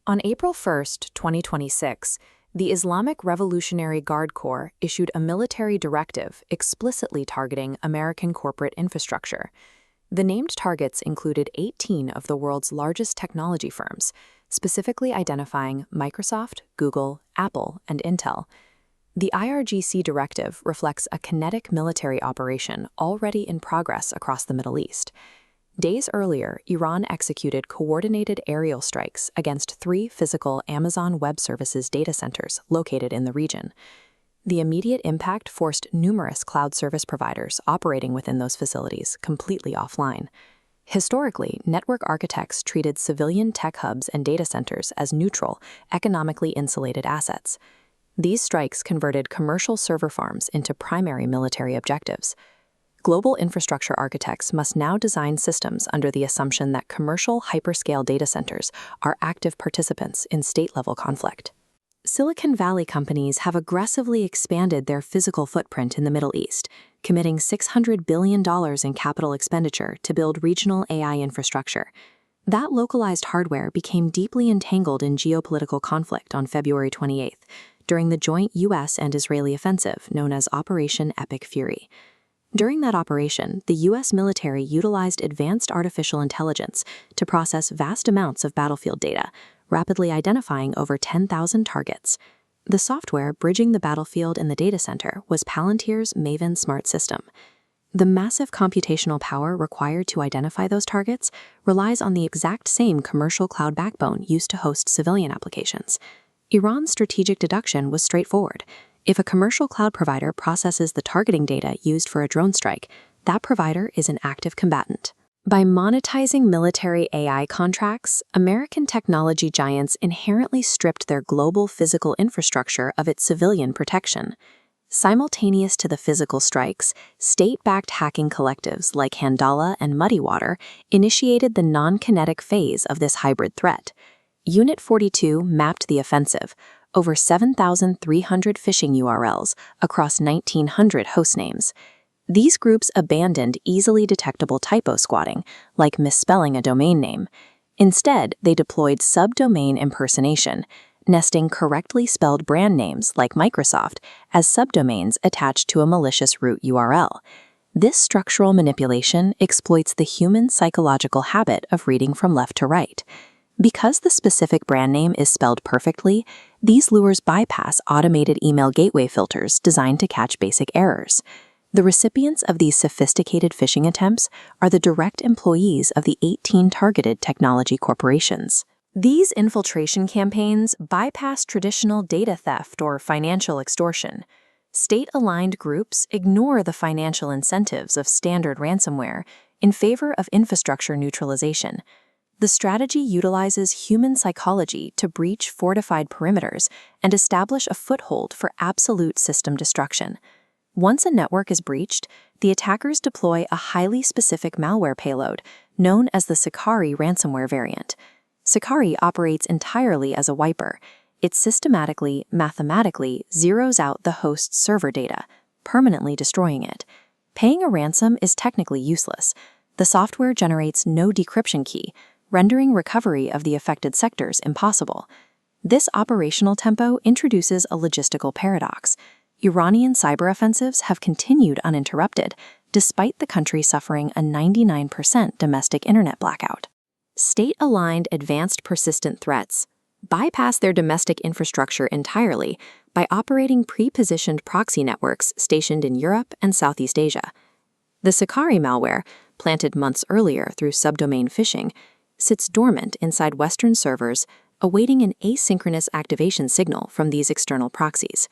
On April 1, 2026, the Islamic Revolutionary Guard Corps issued a military directive explicitly targeting American corporate infrastructure. The named targets included 18 of the world's largest technology firms, specifically identifying Microsoft, Google, Apple, and Intel. The IRGC directive reflects a kinetic military operation already in progress across the Middle East. Days earlier, Iran executed coordinated aerial strikes against 3 physical Amazon Web Services data centers located in the region. The immediate impact forced numerous cloud service providers operating within those facilities completely offline. Historically, network architects treated civilian tech hubs and data centers as neutral, economically insulated assets. These strikes converted commercial server farms into primary military objectives. Global infrastructure architects must now design systems under the assumption that commercial hyperscale data centers are active participants in state-level conflict. Silicon Valley companies have aggressively expanded their physical footprint in the Middle East, committing $600 billion in capital expenditure to build regional AI infrastructure. That localized hardware became deeply entangled in geopolitical conflict on February 28th, during the joint U.S. and Israeli offensive known as Operation Epic Fury. During that operation, the U.S. military utilized advanced artificial intelligence to process vast amounts of battlefield data, rapidly identifying over 10,000 targets. The software bridging the battlefield and the data center was Palantir's Maven Smart System. The massive computational power required to identify those targets relies on the exact same commercial cloud backbone used to host civilian applications. Iran's strategic deduction was straightforward. If a commercial cloud provider processes the targeting data used for a drone strike, that provider is an active combatant. By monetizing military AI contracts, American technology giants inherently stripped their global physical infrastructure of its civilian protection. Simultaneous to the physical strikes, state-backed hacking collectives like Handala and MuddyWater initiated the non-kinetic phase of this hybrid threat. Unit 42 mapped the offensive, over 7,300 phishing URLs across 1,900 hostnames. These groups abandoned easily detectable typo squatting, like misspelling a domain name. Instead, they deployed subdomain impersonation, nesting correctly spelled brand names like Microsoft as subdomains attached to a malicious root URL. This structural manipulation exploits the human psychological habit of reading from left to right. Because the specific brand name is spelled perfectly, these lures bypass automated email gateway filters designed to catch basic errors. The recipients of these sophisticated phishing attempts are the direct employees of the 18 targeted technology corporations. These infiltration campaigns bypass traditional data theft or financial extortion. State-aligned groups ignore the financial incentives of standard ransomware in favor of infrastructure neutralization. The strategy utilizes human psychology to breach fortified perimeters and establish a foothold for absolute system destruction. Once a network is breached, the attackers deploy a highly specific malware payload known as the Sicarii ransomware variant. Sicarii operates entirely as a wiper. It systematically, mathematically zeroes out the host's server data, permanently destroying it. Paying a ransom is technically useless. The software generates no decryption key, rendering recovery of the affected sectors impossible. This operational tempo introduces a logistical paradox. Iranian cyber offensives have continued uninterrupted, despite the country suffering a 99% domestic internet blackout. State-aligned advanced persistent threats bypass their domestic infrastructure entirely by operating pre-positioned proxy networks stationed in Europe and Southeast Asia. The Sicarii malware, planted months earlier through subdomain phishing, sits dormant inside Western servers, awaiting an asynchronous activation signal from these external proxies.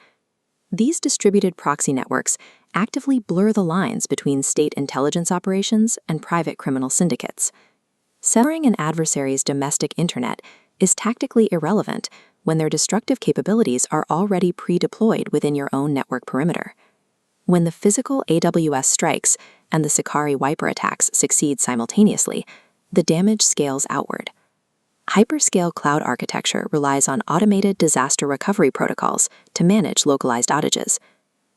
These distributed proxy networks actively blur the lines between state intelligence operations and private criminal syndicates. Severing an adversary's domestic internet is tactically irrelevant when their destructive capabilities are already pre-deployed within your own network perimeter. When the physical AWS strikes and the Sicarii wiper attacks succeed simultaneously, the damage scales outward. Hyperscale cloud architecture relies on automated disaster recovery protocols to manage localized outages.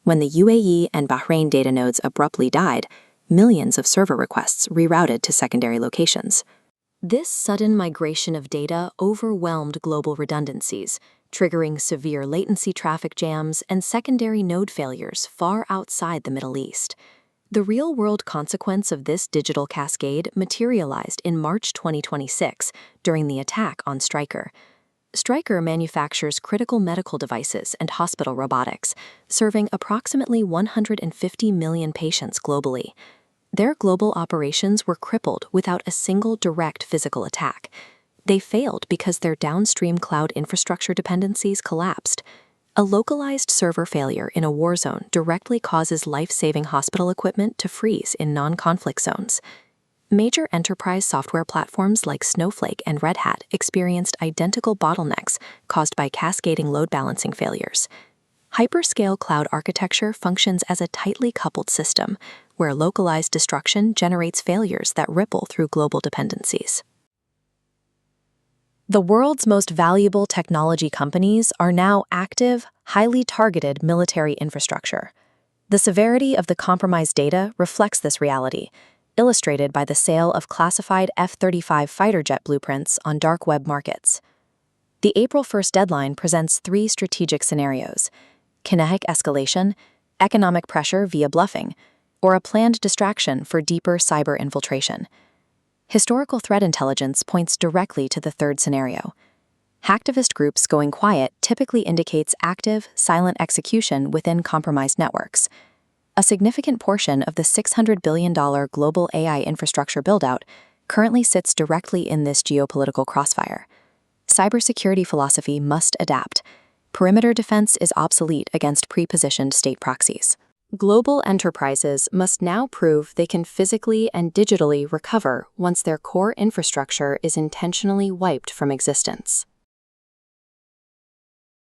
When the UAE and Bahrain data nodes abruptly died, millions of server requests rerouted to secondary locations. This sudden migration of data overwhelmed global redundancies, triggering severe latency traffic jams and secondary node failures far outside the Middle East. The real-world consequence of this digital cascade materialized in March 2026 during the attack on Stryker. Stryker manufactures critical medical devices and hospital robotics, serving approximately 150 million patients globally. Their global operations were crippled without a single direct physical attack. They failed because their downstream cloud infrastructure dependencies collapsed. A localized server failure in a war zone directly causes life-saving hospital equipment to freeze in non-conflict zones. Major enterprise software platforms like Snowflake and Red Hat experienced identical bottlenecks caused by cascading load balancing failures. Hyperscale cloud architecture functions as a tightly coupled system, where localized destruction generates failures that ripple through global dependencies. The world's most valuable technology companies are now active, highly targeted military infrastructure. The severity of the compromised data reflects this reality, illustrated by the sale of classified F-35 fighter jet blueprints on dark web markets. The April 1st deadline presents three strategic scenarios: kinetic escalation, economic pressure via bluffing, or a planned distraction for deeper cyber infiltration. Historical threat intelligence points directly to the third scenario. Hacktivist groups going quiet typically indicates active, silent execution within compromised networks. A significant portion of the $600 billion global AI infrastructure buildout currently sits directly in this geopolitical crossfire. Cybersecurity philosophy must adapt. Perimeter defense is obsolete against pre-positioned state proxies. Global enterprises must now prove they can physically and digitally recover once their core infrastructure is intentionally wiped from existence.